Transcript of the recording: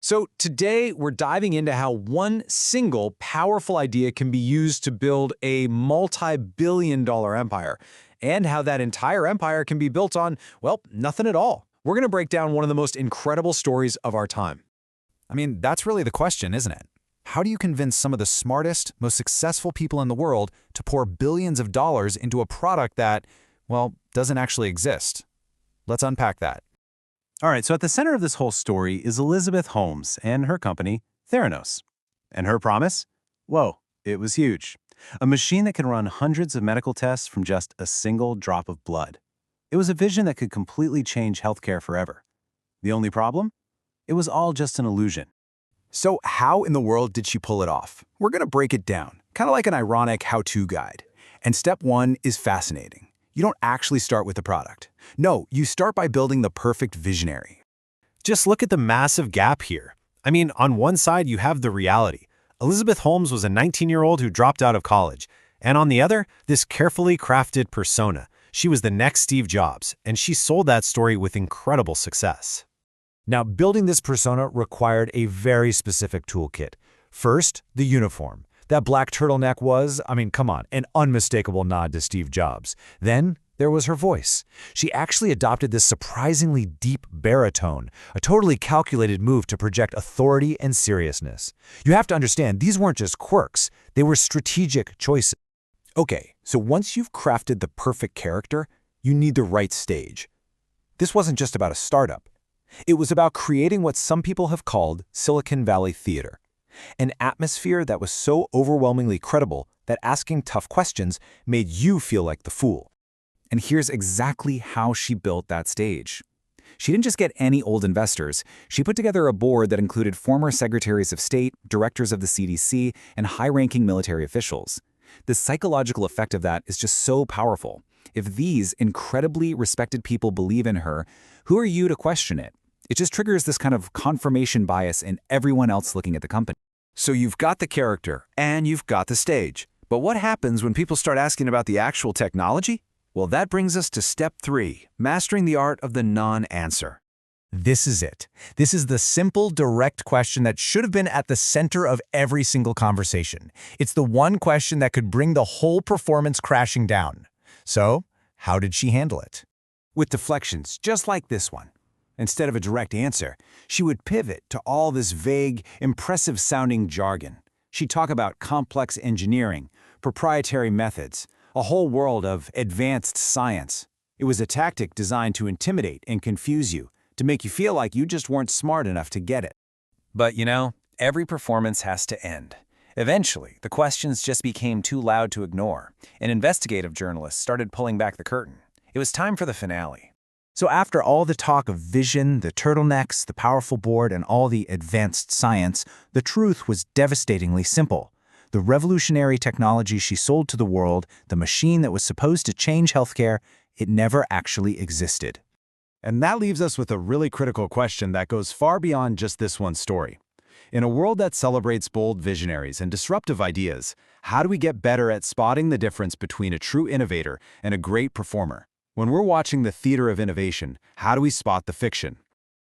So today we're diving into how one single powerful idea can be used to build a multi-billion-dollar empire, and how that entire empire can be built on, well, nothing at all. We're going to break down one of the most incredible stories of our time. I mean, that's really the question, isn't it? How do you convince some of the smartest, most successful people in the world to pour billions of dollars into a product that, well, doesn't actually exist? Let's unpack that. All right, so at the center of this whole story is Elizabeth Holmes and her company, Theranos. And her promise? Whoa, it was huge. A machine that can run hundreds of medical tests from just a single drop of blood. It was a vision that could completely change healthcare forever. The only problem? It was all just an illusion. So how in the world did she pull it off? We're going to break it down, kind of like an ironic how-to guide. And step one is fascinating. You don't actually start with the product. No, you start by building the perfect visionary. Just look at the massive gap here. I mean, on one side, you have the reality. Elizabeth Holmes was a 19-year-old who dropped out of college. And on the other, this carefully crafted persona. She was the next Steve Jobs, and she sold that story with incredible success. Now, building this persona required a very specific toolkit. First, the uniform. That black turtleneck was, I mean, come on, an unmistakable nod to Steve Jobs. Then there was her voice. She actually adopted this surprisingly deep baritone, a totally calculated move to project authority and seriousness. You have to understand, these weren't just quirks, they were strategic choices. Okay, so once you've crafted the perfect character, you need the right stage. This wasn't just about a startup. It was about creating what some people have called Silicon Valley theater. An atmosphere that was so overwhelmingly credible that asking tough questions made you feel like the fool. And here's exactly how she built that stage. She didn't just get any old investors. She put together a board that included former secretaries of state, directors of the CDC, and high-ranking military officials. The psychological effect of that is just so powerful. If these incredibly respected people believe in her, who are you to question it? It just triggers this kind of confirmation bias in everyone else looking at the company. So you've got the character, and you've got the stage. But what happens when people start asking about the actual technology? Well, that brings us to step 3, mastering the art of the non-answer. This is it. This is the simple, direct question that should have been at the center of every single conversation. It's the one question that could bring the whole performance crashing down. So, how did she handle it? With deflections just like this one. Instead of a direct answer, she would pivot to all this vague, impressive-sounding jargon. She'd talk about complex engineering, proprietary methods, a whole world of advanced science. It was a tactic designed to intimidate and confuse you, to make you feel like you just weren't smart enough to get it. But you know, every performance has to end. Eventually, the questions just became too loud to ignore, and investigative journalists started pulling back the curtain. It was time for the finale. So after all the talk of vision, the turtlenecks, the powerful board, and all the advanced science, the truth was devastatingly simple. The revolutionary technology she sold to the world, the machine that was supposed to change healthcare, it never actually existed. And that leaves us with a really critical question that goes far beyond just this one story. In a world that celebrates bold visionaries and disruptive ideas, how do we get better at spotting the difference between a true innovator and a great performer? When we're watching the theater of innovation, how do we spot the fiction?